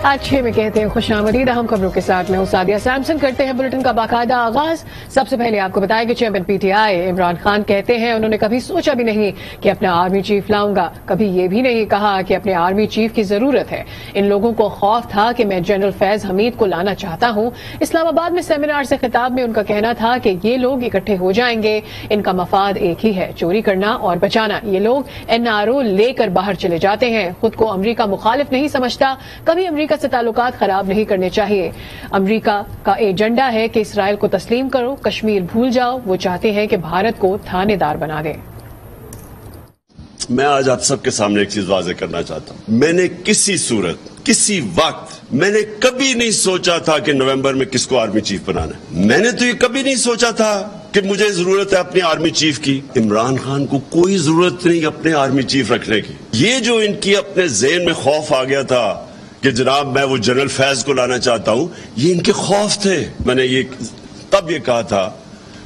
आज 6 में कहते हैं खुशामदीद अहम खबरों के साथ मैं सादिया सैमसन। करते हैं बुलेटिन का बाकायदा आगाज। सबसे पहले आपको बताया कि चेयरमैन पीटीआई इमरान खान कहते हैं उन्होंने कभी सोचा भी नहीं कि अपना आर्मी चीफ लाऊंगा, कभी ये भी नहीं कहा कि अपने आर्मी चीफ की जरूरत है। इन लोगों को खौफ था कि मैं जनरल फैज हमीद को लाना चाहता हूं। इस्लामाबाद में सेमिनार से खिताब में उनका कहना था कि ये लोग इकट्ठे हो जाएंगे, इनका मफाद एक ही है, चोरी करना और बचाना। ये लोग एनआरओ लेकर बाहर चले जाते हैं, खुद को अमरीका मुखालिफ नहीं समझता, कभी अमरीका से ताल्लुकात खराब नहीं करने चाहिए। अमरीका का एजेंडा है कि इसराइल को तस्लीम करो, कश्मीर भूल जाओ। वो चाहते हैं कि भारत को थानेदार बना दें। मैं आज आप सबके सामने एक चीज वाज़ेह करना चाहता हूं। मैंने किसी सूरत, किसी वक्त मैंने कभी नहीं सोचा था कि नवंबर में किसको आर्मी चीफ बनाना है। मैंने तो ये कभी नहीं सोचा था कि मुझे जरूरत है अपनी आर्मी चीफ की। इमरान खान को कोई जरूरत नहीं अपने आर्मी चीफ रखने की। ये जो इनकी अपने ज़हन में खौफ आ गया था कि जनाब मैं वो जनरल फैज को लाना चाहता हूं, ये इनके खौफ थे। मैंने ये तब ये कहा था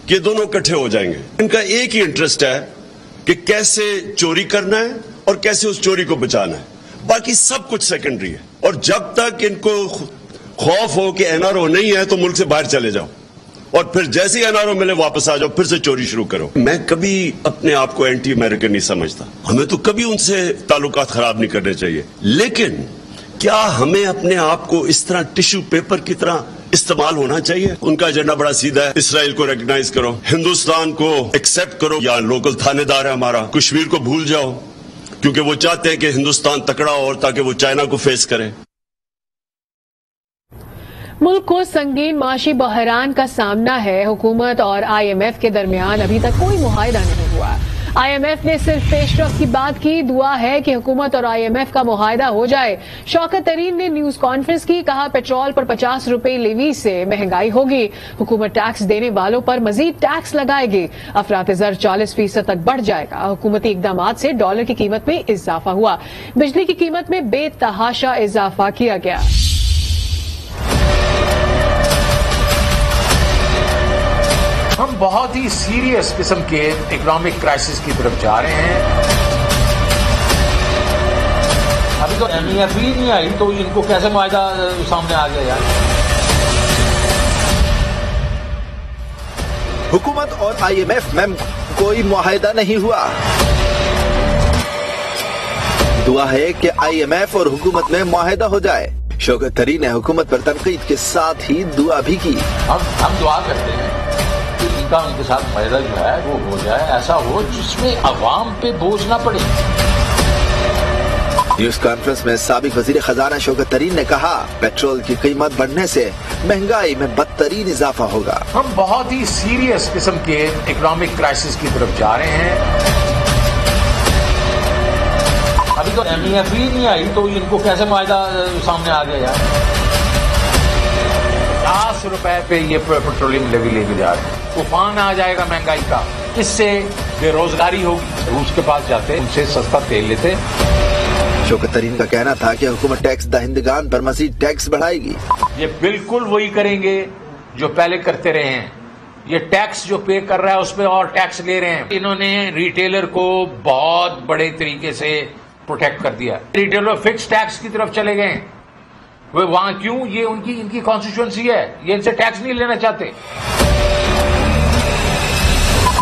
कि ये दोनों इकट्ठे हो जाएंगे। इनका एक ही इंटरेस्ट है कि कैसे चोरी करना है और कैसे उस चोरी को बचाना है, बाकी सब कुछ सेकेंडरी है। और जब तक इनको खौफ हो कि एनआरओ नहीं है तो मुल्क से बाहर चले जाओ, और फिर जैसे ही एनआरओ मिले वापस आ जाओ, फिर से चोरी शुरू करो। मैं कभी अपने आप को एंटी अमेरिकन नहीं समझता, हमें तो कभी उनसे ताल्लुकात खराब नहीं करने चाहिए। लेकिन क्या हमें अपने आप को इस तरह टिश्यू पेपर की तरह इस्तेमाल होना चाहिए? उनका एजेंडा बड़ा सीधा है, इसराइल को रिकॉग्नाइज करो, हिंदुस्तान को एक्सेप्ट करो, या लोकल थानेदार है हमारा, कश्मीर को भूल जाओ, क्योंकि वो चाहते हैं कि हिंदुस्तान तकड़ा हो और ताकि वो चाइना को फेस करे। मुल्क को संगीन माशी बहरान का सामना है। हुकूमत और IMF के दरमियान अभी तक कोई मुआहिदा नहीं हुआ। IMF ने सिर्फ पेशरफ की बात की, दुआ है कि हुकूमत और IMF का मुआहिदा हो जाए। शौकत तरीन ने न्यूज कॉन्फ्रेंस की, कहा पेट्रोल पर 50 रुपए लेवी से महंगाई होगी, हुकूमत टैक्स देने वालों पर मजीद टैक्स लगाएगी, अफरात-ए-ज़र 40% तक बढ़ जाएगा। हुकूमती इकदाम से डॉलर की कीमत में इजाफा हुआ, बिजली की कीमत में बेतहाशा इजाफा किया गया। हम बहुत ही सीरियस किस्म के इकोनॉमिक क्राइसिस की तरफ जा रहे हैं। अभी तो MEF ही नहीं आई तो इनको कैसे मुआहिदा सामने आ गया यार। हुकूमत और IMF में कोई मुआहिदा नहीं हुआ। दुआ है कि IMF और हुकूमत में मुआहिदा हो जाए। शौकत तरीन ने हुकूमत पर तनकीद के साथ ही दुआ भी की। हम दुआ करते हैं कि इनका उनके साथ मुआहिदा जो है वो हो जाए, ऐसा हो जिसमें अवाम पे बोझ ना पड़े। न्यूज कॉन्फ्रेंस में साबिक वजीर खजाना शौकत तरीन ने कहा पेट्रोल की कीमत बढ़ने से महंगाई में बदतरीन इजाफा होगा। हम बहुत ही सीरियस किस्म के इकोनॉमिक क्राइसिस की तरफ जा रहे हैं। अभी तो MEF ही नहीं आई तो इनको कैसे मुआहिदा सामने आ गया यार। 50 रुपए पे ये पेट्रोलियम लेवी लेके जा रहे हैं। तूफान आ जाएगा महंगाई का, इससे बेरोजगारी होगी। रूस के पास जाते उनसे सस्ता तेल लेते। शौकत तरीन का कहना था कि हुकूमत टैक्स दहिंदगान पर मजीद टैक्स बढ़ाएगी। ये बिल्कुल वही करेंगे जो पहले करते रहे हैं। ये टैक्स जो पे कर रहा है उस पर और टैक्स ले रहे हैं। इन्होंने रिटेलर को बहुत बड़े तरीके से प्रोटेक्ट कर दिया। रिटेलर फिक्स टैक्स की तरफ चले गए। वे वहां क्यों? ये इनकी कॉन्स्टिट्यूएंसी है, ये इनसे टैक्स नहीं लेना चाहते।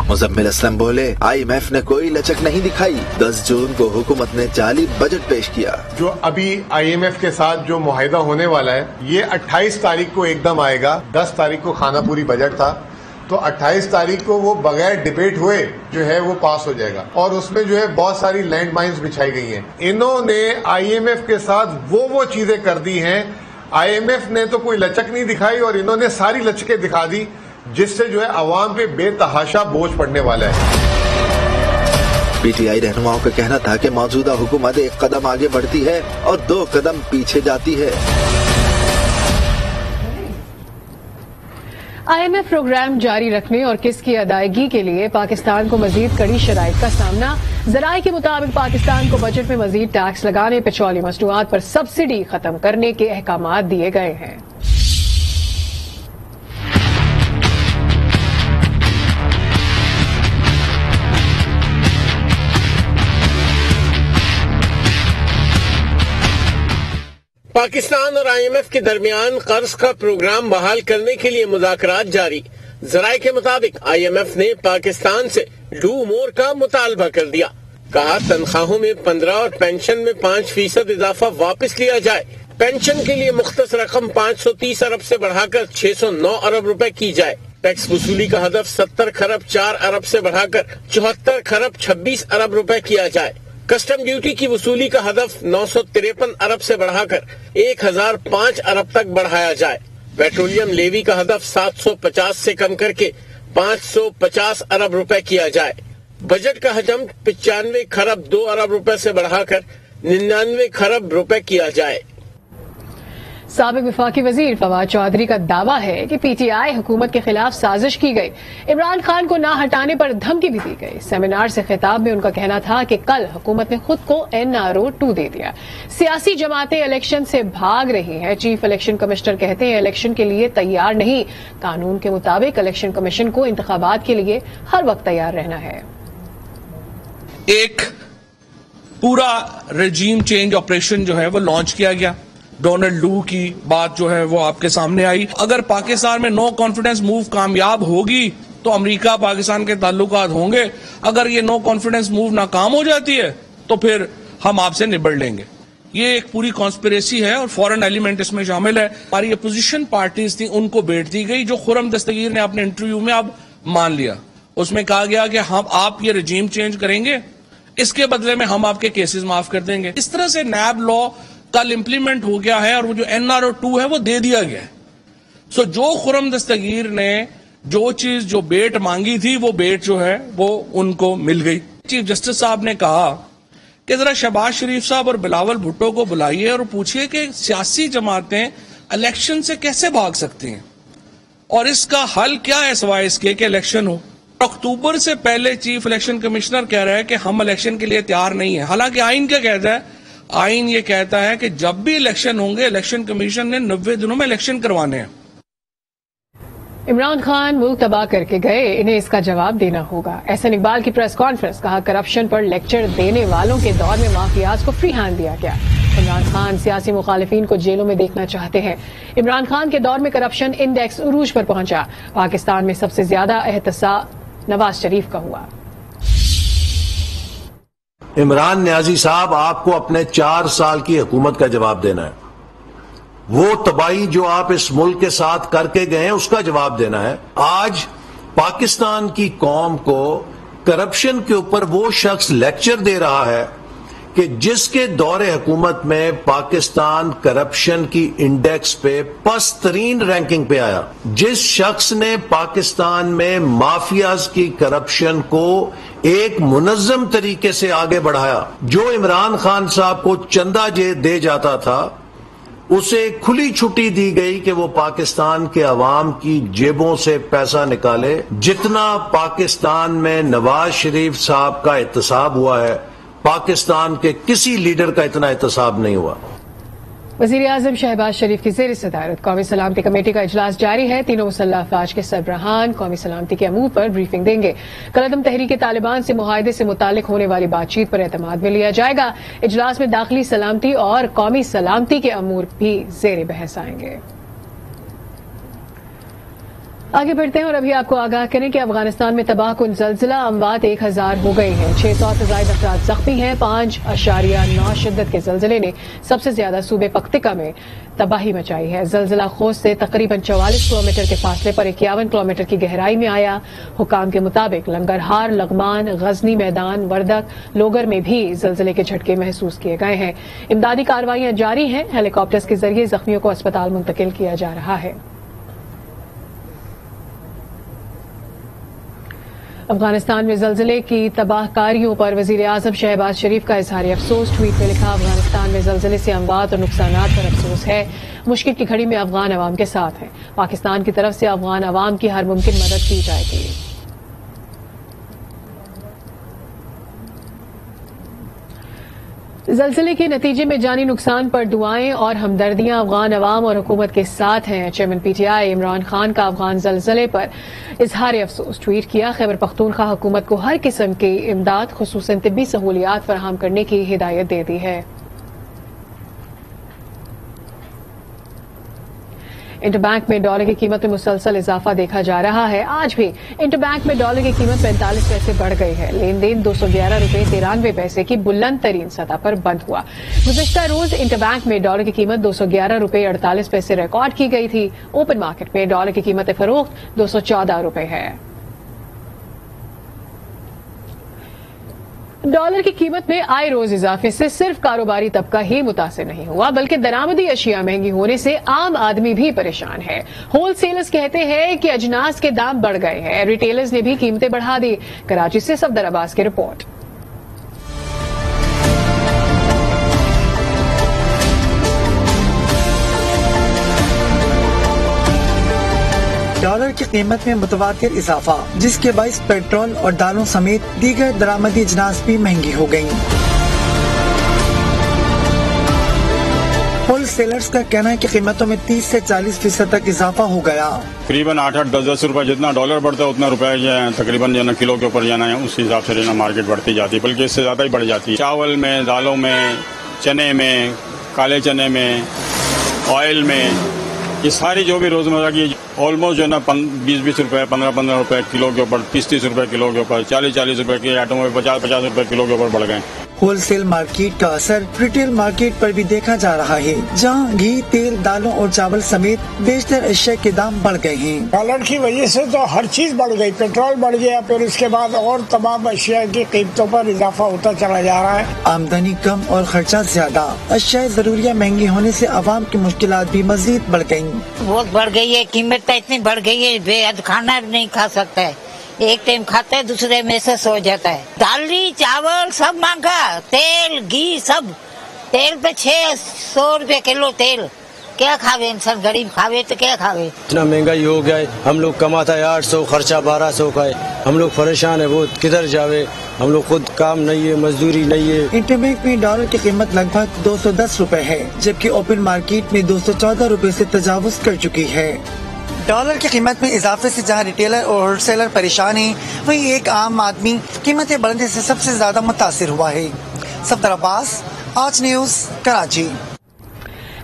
मुज़म्मिल असलम बोले IMF ने कोई लचक नहीं दिखाई। 10 जून को हुकूमत ने जाली बजट पेश किया। जो अभी IMF के साथ जो मुआहिदा होने वाला है ये 28 तारीख को एकदम आएगा। 10 तारीख को खानापुरी बजट था, तो 28 तारीख को वो बगैर डिबेट हुए जो है वो पास हो जाएगा, और उसमें जो है बहुत सारी लैंड माइन्स बिछाई गई हैं। इन्होंने IMF के साथ वो चीजें कर दी हैं। IMF ने तो कोई लचक नहीं दिखाई और इन्होंने सारी लचकें दिखा दी, जिससे जो है अवाम पे बेतहाशा बोझ पड़ने वाला है। PTI रहनुमाओं का कहना था कि मौजूदा हुकूमत एक कदम आगे बढ़ती है और 2 कदम पीछे जाती है। IMF प्रोग्राम जारी रखने और किस्त की अदायगी के लिए पाकिस्तान को मजीद कड़ी शराइत का सामना। ज़राए के मुताबिक पाकिस्तान को बजट में मजीद टैक्स लगाने, पेट्रोलियम मसनूआत पर सब्सिडी खत्म करने के अहकाम दिए गए हैं। پاکستان اور آئی ایم ایف کے درمیان قرض کا پروگرام بحال کرنے کے لیے مذاکرات جاری. ذرائع کے مطابق آئی ایم ایف نے پاکستان سے ڈو مور کا مطالبہ کر دیا. کہا تنخواہوں میں 15 اور پینشن میں 5% اضافہ واپس لیا جائے. پینشن کے لیے مختص رقم 530 ارب سے بڑھا کر 609 ارب روپے کی جائے. ٹیکس وصولی کا ہدف 70 خرب 4 ارب سے بڑھا کر 74 خرب 26 ارب روپے کیا جائے. کسٹم ڈیوٹی کی وصولی کا ہدف 953 ارب سے بڑھا کر 1005 ارب تک بڑھایا جائے. پیٹرولیم لیوی کا ہدف 750 سے کم کر کے 550 ارب روپے کیا جائے. بجٹ کا حجم 95 خرب 2 ارب روپے سے بڑھا کر 99 خرب روپے کیا جائے. سابق وفاقی وزیر فواد چودھری کا دعویٰ ہے کہ پی ٹی آئی حکومت کے خلاف سازش کی گئی. عمران خان کو نہ ہٹانے پر دھمکی بھی دی گئی. سیمینار سے خطاب میں ان کا کہنا تھا کہ کل حکومت نے خود کو NRO 2 دے دیا. سیاسی جماعتیں الیکشن سے بھاگ رہی ہیں. چیف الیکشن کمشنر کہتے ہیں الیکشن کے لیے تیار نہیں. قانون کے مطابق الیکشن کمیشن کو انتخابات کے لیے ہر وقت تیار رہنا ہے. ایک پورا رجیم چینج آپریشن جو ہے وہ لانچ کیا گیا. ڈونلڈ لو کی بات جو ہے وہ آپ کے سامنے آئی. اگر پاکستان میں نو کانفیڈنس موو کامیاب ہوگی تو امریکہ پاکستان کے تعلقات ہوں گے. اگر یہ نو کانفیڈنس موو ناکام ہو جاتی ہے تو پھر ہم آپ سے نبڑ لیں گے. یہ ایک پوری کانسپریسی ہے اور فورن ایلیمنٹ اس میں شامل ہے. ہماری اپوزیشن پارٹیز تھی ان کو بیٹ دی گئی, جو خرم دستگیر نے اپنے انٹرویو میں اب مان لیا. اس میں کہا گیا کہ آپ یہ رجیم چینج کریں گے, اس کے بدلے میں ہم آپ کے کیسز معاف کر دیں گے. اس طرح سے نیب لا کل امپلیمنٹ ہو گیا ہے اور وہ جو NRO 2 ہے وہ دے دیا گیا ہے. سو جو خرم دستگیر نے جو چیز جو بیٹ مانگی تھی وہ بیٹ جو ہے وہ ان کو مل گئی. چیف جسٹس صاحب نے کہا کہ ذرا شہباز شریف صاحب اور بلاول بھٹو کو بلائیے اور پوچھئے کہ سیاسی جماعتیں الیکشن سے کیسے بھاگ سکتی ہیں اور اس کا حل کیا ہے سوائے اس کے کہ الیکشن ہو. اکتوبر سے پہلے چیف الیکشن کمشنر کہہ رہا ہے کہ ہم الیکشن کے لیے تیار نہیں ہیں. حالانکہ آئین کیا کہتا ہے؟ آئین یہ کہتا ہے کہ جب بھی الیکشن ہوں گے الیکشن کمیشن نے 90 دنوں میں الیکشن کروانے ہیں. عمران خان ملک تباہ کر کے گئے, انہیں اس کا جواب دینا ہوگا. احسن اقبال کی پریس کانفرنس. کہا کرپشن پر لیکچر دینے والوں کے دور میں مافیاز کو فری ہینڈ دیا گیا. عمران خان سیاسی مخالفین کو جیلوں میں دیکھنا چاہتے ہیں. عمران خان کے دور میں کرپشن انڈیکس عروج پر پہنچا. پاکستان میں سب سے زیادہ احتساب نواز شریف کا ہوا. عمران نیازی صاحب, آپ کو اپنے 4 سال کی حکومت کا جواب دینا ہے. وہ تباہی جو آپ اس ملک کے ساتھ کر کے گئے ہیں اس کا جواب دینا ہے. آج پاکستان کی قوم کو کرپشن کے اوپر وہ شخص لیکچر دے رہا ہے کہ جس کے دور حکومت میں پاکستان کرپشن کی انڈیکس پہ پست ترین رینکنگ پہ آیا. جس شخص نے پاکستان میں مافیاز کی کرپشن کو ایک منظم طریقے سے آگے بڑھایا, جو عمران خان صاحب کو چندہ دے جاتا تھا اسے کھلی چھٹی دی گئی کہ وہ پاکستان کے عوام کی جیبوں سے پیسہ نکالے. جتنا پاکستان میں نواز شریف صاحب کا احتساب ہوا ہے پاکستان کے کسی لیڈر کا اتنا احتساب نہیں ہوا. وزیر اعظم شہباز شریف کی زیر صدارت قومی سلامتی کمیٹی کا اجلاس جاری ہے. تینوں مسلح افواج کے سربراہان قومی سلامتی کے امور پر بریفنگ دیں گے. کل عدم تحریک طالبان سے معاہدے سے متعلق ہونے والی بات چیت پر اعتماد میں لیا جائے گا. اجلاس میں داخلی سلامتی اور قومی سلامتی کے امور بھی زیر بحث آئیں گے. آگے بڑھتے ہیں اور ابھی آپ کو آگاہ کریں کہ افغانستان میں تباہ کن زلزلہ, اموات 1000 ہو گئی ہیں. 600 سے زائد افراد زخمی ہیں. 5.9 شدت کے زلزلے نے سب سے زیادہ صوبے پختکا میں تباہی مچائی ہے. زلزلہ خوست سے تقریباً 44 کلومیٹر کے فاصلے پر 51 کلومیٹر کی گہرائی میں آیا. حکام کے مطابق لنگرہار, لغمان, غزنی میدان, وردک, لوگر میں بھی زلزلے کے جھٹکے محسوس کیے گئے ہیں. امدادی کارروائیاں جاری ہیں. ہیلی کاپٹرز کے ذریعے زخمیوں کو اسپتال منتقل کیا جا رہا ہے. افغانستان میں زلزلے کی تباہ کاریوں پر وزیر اعظم شہباز شریف کا اظہار افسوس. ٹویٹ میں لکھا, افغانستان میں زلزلے سے اموات اور نقصانات پر افسوس ہے. مشکل کی گھڑی میں افغان عوام کے ساتھ ہیں. پاکستان کی طرف سے افغان عوام کی ہر ممکن مدد کی جائے گی. زلزلے کے نتیجے میں جانی نقصان پر دعائیں اور ہمدردیاں افغان عوام اور حکومت کے ساتھ ہیں. Chairman P T I Imran Khan کا افغان زلزلے پر اظہار افسوس ٹویٹ کیا. خیبر پختونخوا حکومت کو ہر قسم کی امداد خصوصاً طبی سہولیات فراہم کرنے کی ہدایت دے دی ہے. इंटरबैंक में डॉलर की कीमत में मुसलसल इजाफा देखा जा रहा है। आज भी इंटरबैंक में डॉलर की कीमत 45 पैसे बढ़ गई है। लेन देन 211 रुपये 93 पैसे की बुलंद तरीन सतह पर बंद हुआ। गुज़िश्ता रोज इंटरबैंक में डॉलर की कीमत 211 रुपये 48 पैसे रिकॉर्ड की गई थी। ओपन मार्केट में डॉलर की कीमत फरोख्त 214 रुपये है। डॉलर की कीमत में आए रोज इजाफे से सिर्फ कारोबारी तबका ही मुतासिर नहीं हुआ, बल्कि दरामदी अशिया महंगी होने से आम आदमी भी परेशान है। होलसेलर्स कहते हैं कि अजनास के दाम बढ़ गए हैं। रिटेलर्स ने भी कीमतें बढ़ा दी। कराची से सफदर अब्बास की रिपोर्ट। डॉलर की कीमत में मुतवातिर इजाफा, जिसके बाइस पेट्रोल और दालों समेत दीगर दरामदी अजनास भी महंगी हो गयी। होलसेलर्स का कहना है कि कीमतों में 30 से 40% तक इजाफा हो गया। तकरीबन 8-8, 10-10 रुपए जितना डॉलर बढ़ता है उतना रुपए तकरीबन जो किलो के ऊपर जाना है उस हिसाब से मार्केट बढ़ती जाती है, बल्कि इससे ज्यादा ही बढ़ जाती है। चावल में, दालों में, चने में, काले चने में, ऑयल में, ये सारी जो भी रोजमर्रा की ऑलमोस्ट जो है ना 20-20 रुपए, 15-15 रुपए किलो के ऊपर, 30-30 रुपए किलो के ऊपर, 40-40 रुपए के आइटम में 50-50 रुपए किलो के ऊपर बढ़ गए। होलसेल मार्केट का असर रिटेल मार्केट पर भी देखा जा रहा है, जहां घी, तेल, दालों और चावल समेत बेशतर अशिया के दाम बढ़ गए हैं। डॉलर की वजह से तो हर चीज बढ़ गई, पेट्रोल बढ़ गया, फिर उसके बाद और तमाम अशिया की कीमतों पर इजाफा होता चला जा रहा है। आमदनी कम और खर्चा ज्यादा, अशिया जरूरिया महंगी होने से आवाम की मुश्किलात भी मजीद बढ़ गयी। बहुत बढ़ गई है, कीमत तो इतनी बढ़ गई है, बेहद खाना भी नहीं खा सकता है। एक टाइम खाता है, दूसरे में से सो जाता है। दाली, चावल सब महंगा, तेल, घी सब। तेल पे 600 रुपए किलो तेल। क्या खावे इंसान, गरीब खावे तो क्या खावे। इतना महंगाई हो गया है, हम लोग कमाता है 800, खर्चा 1200 का है। हम लोग परेशान है, वो किधर जावे। हम लोग खुद काम नहीं है, मजदूरी नहीं है। इंटरबैंक में डॉलर की कीमत लगभग 210 रुपए है, जबकि ओपन मार्केट में 214 रुपए से तजावुज कर चुकी है। डॉलर की कीमत में इजाफे से जहां रिटेलर और होलसेलर परेशान हैं, वहीं एक आम आदमी कीमतें बढ़ने से सबसे ज्यादा मुतासिर हुआ है। सफदर अब्बास, आज न्यूज, कराची।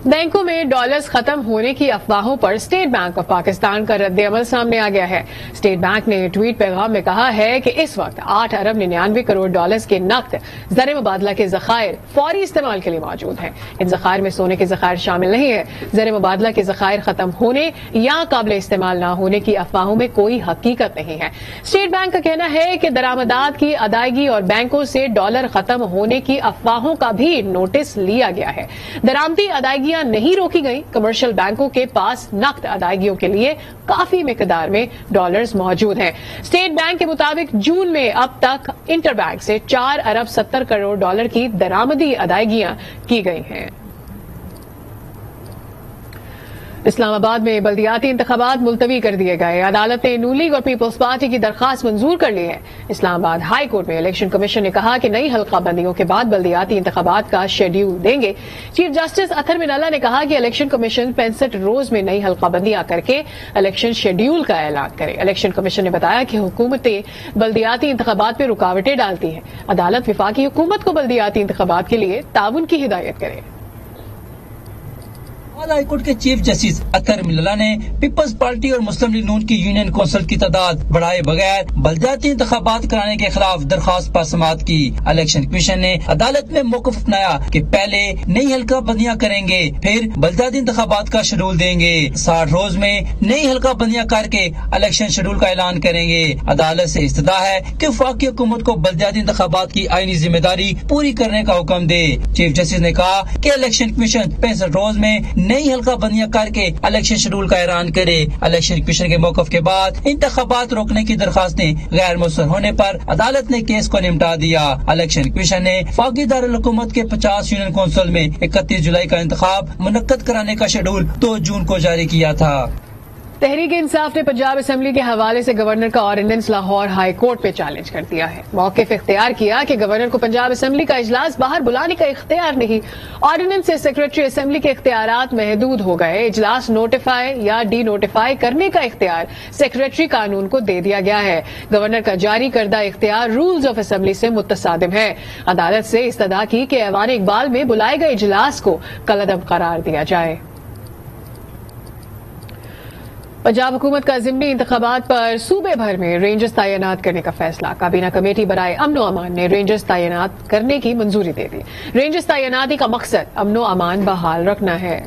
बैंकों में डॉलर्स खत्म होने की अफवाहों पर स्टेट बैंक ऑफ पाकिस्तान का रद्द अमल सामने आ गया है। स्टेट बैंक ने ट्वीट पैगाम में कहा है कि इस वक्त 8 अरब 99 करोड़ डॉलर्स के नकद ज़र मुबादला के ज़खायर फौरी इस्तेमाल के लिए मौजूद हैं। इन ज़खायर में सोने के ज़खायर शामिल नहीं है। ज़र मुबादला के ज़खायर खत्म होने या काबिल इस्तेमाल न होने की अफवाहों में कोई हकीकत नहीं है। स्टेट बैंक का कहना है कि दरामदात की अदायगी और बैंकों से डॉलर खत्म होने की अफवाहों का भी नोटिस लिया गया है। दरामदी अदायगी नहीं रोकी गई। कमर्शियल बैंकों के पास नकद अदायगियों के लिए काफी मिकदार में डॉलर्स मौजूद हैं। स्टेट बैंक के मुताबिक जून में अब तक इंटरबैंक से 4 अरब 70 करोड़ डॉलर की दरामदी अदायगियां की गई हैं। इस्लामाबाद में बल्दियाती इंतखाबात मुलतवी कर दिए गए। अदालत ने नून लीग और पीपल्स पार्टी की दरखास्त मंजूर कर ली है। इस्लामाबाद हाई कोर्ट में इलेक्शन कमीशन ने कहा कि नई हल्का बंदियों के बाद बल्दियाती इंतखाबात का शेड्यूल देंगे। चीफ जस्टिस अथर मिनल्ला ने कहा कि इलेक्शन कमीशन 65 रोज में नई हल्का बंदियां करके इलेक्शन शेड्यूल का ऐलान करे। इलेक्शन कमीशन ने बताया कि हुकूमतें बल्दियाती इंतखाबात में रुकावटें डालती हैं। अदालत विफाकी हुकूमत को बल्दियाती इंतखाबात के लिए ताउन की हिदायत करे। हाई कोर्ट के चीफ जस्टिस अतर मिल्ला ने पीपल्स पार्टी और मुस्लिम लीग नून की यूनियन कौंसिल की तादाद बढ़ाए बगैर बल्दियाती इंतखाबात कराने के खिलाफ दरखास्त पर समाअत की। इलेक्शन कमीशन ने अदालत में मौक़िफ़ अपनाया कि पहले नई हल्का बंदियां करेंगे, फिर बल्दियाती इंतखाबात का शेड्यूल देंगे। 60 रोज में नई हल्का बंदियां करके इलेक्शन शेड्यूल का ऐलान करेंगे। अदालत से इस्तदा है कि वफाकी हुकूमत को बल्दियाती इंतखाबात की आईनी जिम्मेदारी पूरी करने का हुक्म दे। चीफ जस्टिस ने कहा कि इलेक्शन कमीशन 65 रोज में नई हल्का बंदियां करके इलेक्शन शेड्यूल का ऐलान करे। इलेक्शन कमीशन के मौक़िफ़ के बाद इंतखाबात रोकने की दरखास्तें गैर मुसर होने पर अदालत ने केस को निपटा दिया। इलेक्शन कमीशन ने वफाकी दारुल हुकूमत के 50 यूनियन कौंसिल में 31 जुलाई का इंतखाब मुनक्कद कराने का शेड्यूल 2 जून को जारी किया था। तहरीक इंसाफ ने पंजाब असेंबली के हवाले से गवर्नर का ऑर्डिनेंस लाहौर हाई कोर्ट पे चैलेंज कर दिया है। मौक़िफ़ इख्तियार किया कि गवर्नर को पंजाब असेंबली का इजलास बाहर बुलाने का इख्तियार नहीं। ऑर्डिनेंस से सेक्रेटरी असेंबली के इख्तियारात महदूद हो गए। इजलास नोटिफाई या डी नोटिफाई करने का इख्तियार सेक्रेटरी कानून को दे दिया गया है। गवर्नर का जारी करदा इख्तियार रूल्स ऑफ असेंबली से मुतसादिम है। अदालत से इस्तदा की कि ऐवान इकबाल में बुलाए गए इजलास को कलअदब करार दिया जाए। पंजाब हुकूमत का ज़िमनी इंतखाबात पर सूबे भर में रेंजर्स तैनात करने का फैसला। काबीना कमेटी बराए अमनो अमान ने रेंजर्स तैनात करने की मंजूरी दे दी। रेंजर्स तैनाती का मकसद अमनो अमान बहाल रखना है।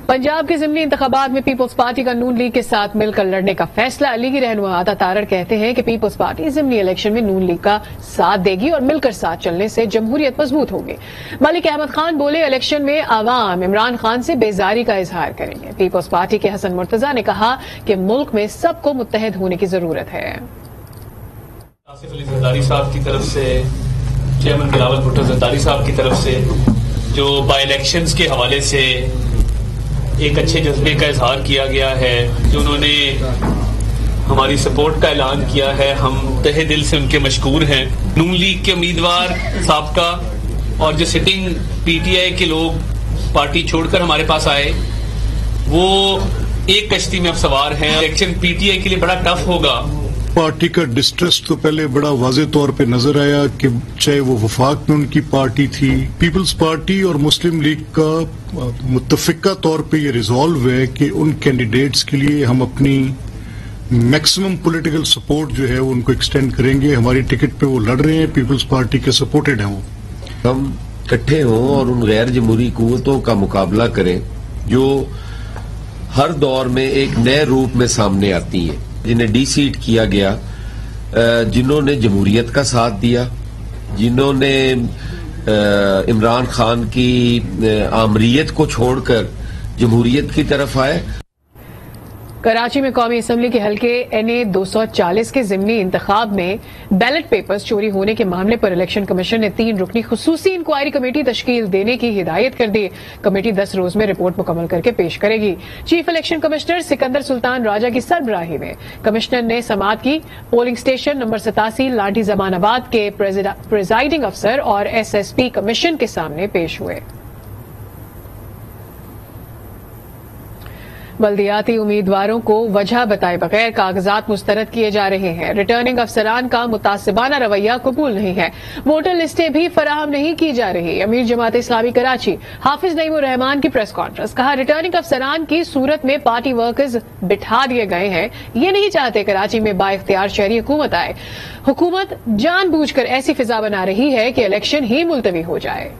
पंजाब के ज़िमनी इंतखाबात में पीपल्स पार्टी का नून लीग के साथ मिलकर लड़ने का फैसला। लीगी रहनुमा आता तारड़ कहते हैं कि पीपल्स पार्टी ज़िमनी इलेक्शन में नून लीग का साथ देगी और मिलकर साथ चलने से जमहूरियत मजबूत होगी। मलिक अहमद खान बोले, इलेक्शन में आवाम इमरान खान से बेजारी का इजहार करेंगे। पीपल्स पार्टी के हसन मुर्तजा ने कहा कि मुल्क में सबको मुत्तहद होने की जरूरत है। आसिफ अली जरदारी साहब की तरफ से, चेयरमैन बिलावल भुट्टो जरदारी साहब की तरफ से जो बाई इलेक्शंस के हवाले से एक अच्छे जज्बे का इजहार किया गया है, जो उन्होंने हमारी सपोर्ट का ऐलान किया है, हम तहे दिल से उनके मशकूर हैं। नून लीग के उम्मीदवार साबका और जो सिटिंग पीटीआई के लोग पार्टी छोड़कर हमारे पास आए, वो एक कश्ती में अब सवार हैं। इलेक्शन पीटीआई के लिए बड़ा टफ होगा। पार्टी का डिस्ट्रेस तो पहले बड़ा वाज़े तौर पे नजर आया कि चाहे वो वफाक में उनकी पार्टी थी, पीपल्स पार्टी और मुस्लिम लीग का मुत्तफिका तौर पे ये रिजॉल्व है कि उन कैंडिडेट्स के लिए हम अपनी मैक्सिमम पॉलिटिकल सपोर्ट जो है वो उनको एक्सटेंड करेंगे। हमारी टिकट पे वो लड़ रहे हैं, पीपल्स पार्टी के सपोर्टेड हैं। वो हम इकट्ठे हों और उन गैर जमहूरी कुव्वतों का मुकाबला करें जो हर दौर में एक नए रूप में सामने आती हैं, जिन्हें डीसीट किया गया, जिन्होंने जमहूरियत का साथ दिया, जिन्होंने इमरान खान की आमरीयत को छोड़कर जमहूरियत की तरफ आए। कराची में कौमी असम्बली के हल्के NA 240 के ज़िमनी इंतखाब में बैलेट पेपर्स चोरी होने के मामले पर इलेक्शन कमीशन ने 3 रुकनी खुसूसी इंक्वायरी कमेटी तश्कील देने की हिदायत कर दी। कमेटी 10 रोज में रिपोर्ट मुकम्मल करके पेश करेगी। Chief election commissioner Sikandar Sultan Raja की सरबराही में कमिश्नर ने समाअत की। पोलिंग स्टेशन नंबर 87 लाठी जमानाबाद के प्रिजाइडिंग अफसर और SSP कमीशन के सामने पेश हुए। बल्दियाती उम्मीदवारों को वजह बताए बगैर कागजात मुस्तरद किए जा रहे हैं। रिटर्निंग अफसरान का मुतासिबाना रवैया कबूल नहीं है। वोटर लिस्टें भी फराहम नहीं की जा रही। अमीर जमात इस्लामी कराची हाफिज नईमुर रहमान की प्रेस कॉन्फ्रेंस। कहा, रिटर्निंग अफसरान की सूरत में पार्टी वर्कर्स बिठा दिए गए हैं। ये नहीं चाहते कराची में बाइख्तियार शहरी हुकूमत आए। हुकूमत जानबूझकर ऐसी फिजा बना रही है कि इलेक्शन ही मुलतवी हो जाए।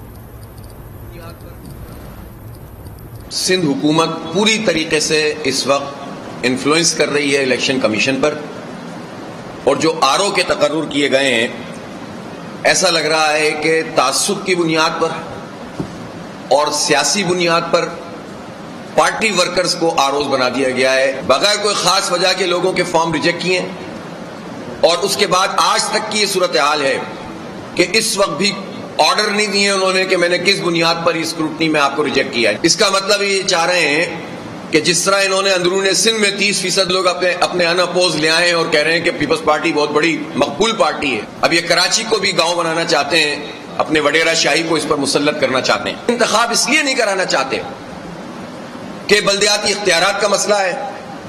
सिंध हुकूमत पूरी तरीके से इस वक्त इन्फ्लुएंस कर रही है इलेक्शन कमीशन पर, और जो आरओ के तकर्रुर किए गए हैं, ऐसा लग रहा है कि तासुब की बुनियाद पर और सियासी बुनियाद पर पार्टी वर्कर्स को आरओज बना दिया गया है, बगैर कोई खास वजह के लोगों के फॉर्म रिजेक्ट किए। और उसके बाद आज तक की ये सूरत हाल है कि इस वक्त भी ऑर्डर नहीं दिए उन्होंने कि मैंने किस बुनियाद पर इस स्क्रूटनी में आपको रिजेक्ट किया है। इसका मतलब ये चाह रहे हैं कि जिस तरह इन्होंने अंदरूनी सिंध में 30% लोग अपने अनअपोज ले आए और कह रहे हैं कि पीपल्स पार्टी बहुत बड़ी मकबूल पार्टी है, अब ये कराची को भी गांव बनाना चाहते हैं, अपने वडेरा शाही को इस पर मुसल्लत करना चाहते हैं। इंतखाब इसलिए नहीं कराना चाहते कि बल्दियाती इख्तियारात का मसला है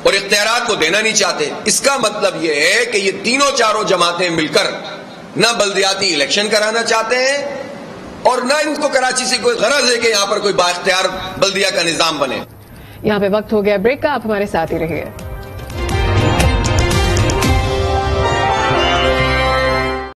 और इख्तियारात को देना नहीं चाहते। इसका मतलब ये है कि ये तीनों चारों जमातें मिलकर न बल्दियाती इलेक्शन कराना चाहते हैं और न इनको कराची से कोई गरज है कि यहाँ पर कोई बाइख्तियार बल्दिया का निजाम बने। यहाँ पे वक्त हो गया ब्रेक का, आप हमारे साथ ही रहिए।